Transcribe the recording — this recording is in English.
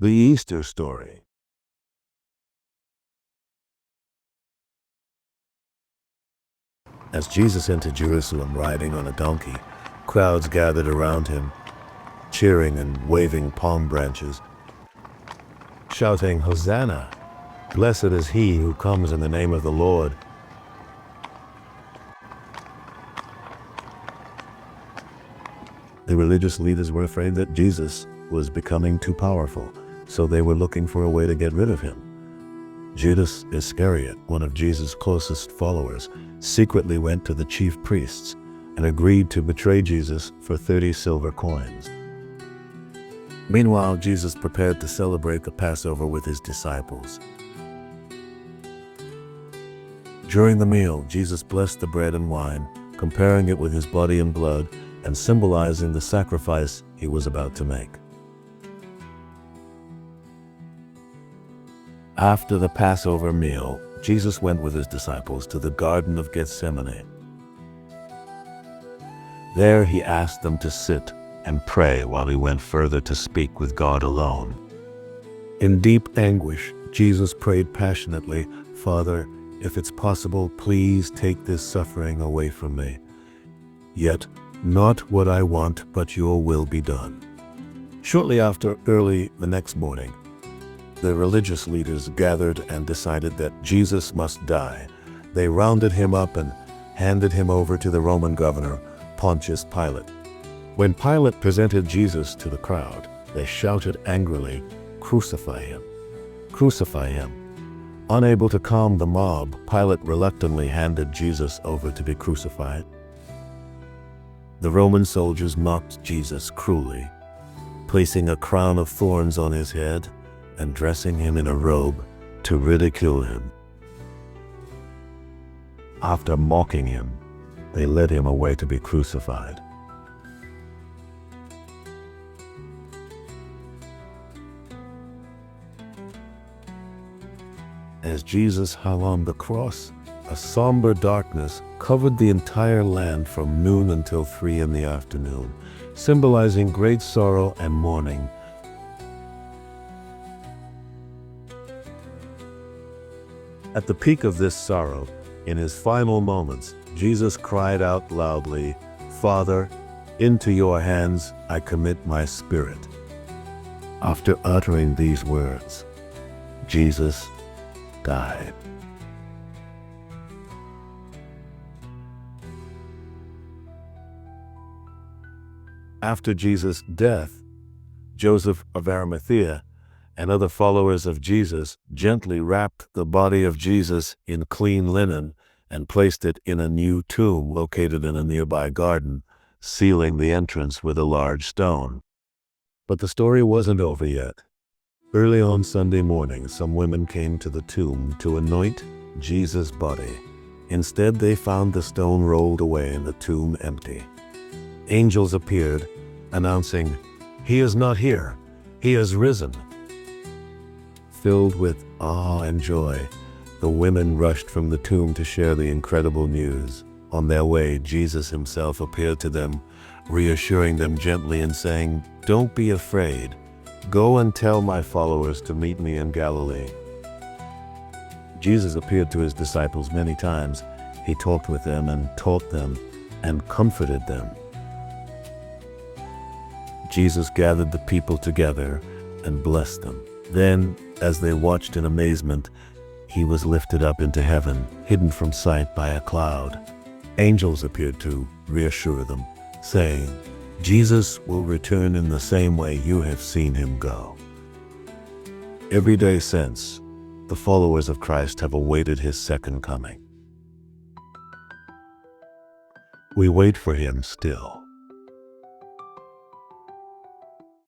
The Easter story. As Jesus entered Jerusalem riding on a donkey, crowds gathered around him, cheering and waving palm branches, shouting, "Hosanna! Blessed is he who comes in the name of the Lord." The religious leaders were afraid that Jesus was becoming too powerful, so they were looking for a way to get rid of him. Judas Iscariot, one of Jesus' closest followers, secretly went to the chief priests and agreed to betray Jesus for 30 silver coins. Meanwhile, Jesus prepared to celebrate the Passover with his disciples. During the meal, Jesus blessed the bread and wine, comparing it with his body and blood, and symbolizing the sacrifice he was about to make. After the Passover meal, Jesus went with his disciples to the Garden of Gethsemane. There he asked them to sit and pray while he went further to speak with God alone. In deep anguish, Jesus prayed passionately, "Father, if it's possible, please take this suffering away from me. Yet, not what I want, but your will be done." Shortly after, early the next morning, the religious leaders gathered and decided that Jesus must die. They rounded him up and handed him over to the Roman governor, Pontius Pilate. When Pilate presented Jesus to the crowd, they shouted angrily, "Crucify him! Crucify him!" Unable to calm the mob, Pilate reluctantly handed Jesus over to be crucified. The Roman soldiers mocked Jesus cruelly, placing a crown of thorns on his head and dressing him in a robe to ridicule him. After mocking him, they led him away to be crucified. As Jesus hung on the cross, a somber darkness covered the entire land from noon until 3 in the afternoon, symbolizing great sorrow and mourning. At the peak of this sorrow, in his final moments, Jesus cried out loudly, "Father, into your hands I commit my spirit." After uttering these words, Jesus died. After Jesus' death, Joseph of Arimathea and other followers of Jesus gently wrapped the body of Jesus in clean linen and placed it in a new tomb located in a nearby garden, sealing the entrance with a large stone. But the story wasn't over yet. Early on Sunday morning, some women came to the tomb to anoint Jesus' body. Instead, they found the stone rolled away and the tomb empty. Angels appeared, announcing, "He is not here, he has risen." Filled with awe and joy, the women rushed from the tomb to share the incredible news. On their way, Jesus himself appeared to them, reassuring them gently and saying, "Don't be afraid. Go and tell my followers to meet me in Galilee." Jesus appeared to his disciples many times. He talked with them and taught them and comforted them. Jesus gathered the people together and blessed them. Then, as they watched in amazement, he was lifted up into heaven, hidden from sight by a cloud. Angels appeared to reassure them, saying, "Jesus will return in the same way you have seen him go." Every day since, the followers of Christ have awaited his second coming. We wait for him still.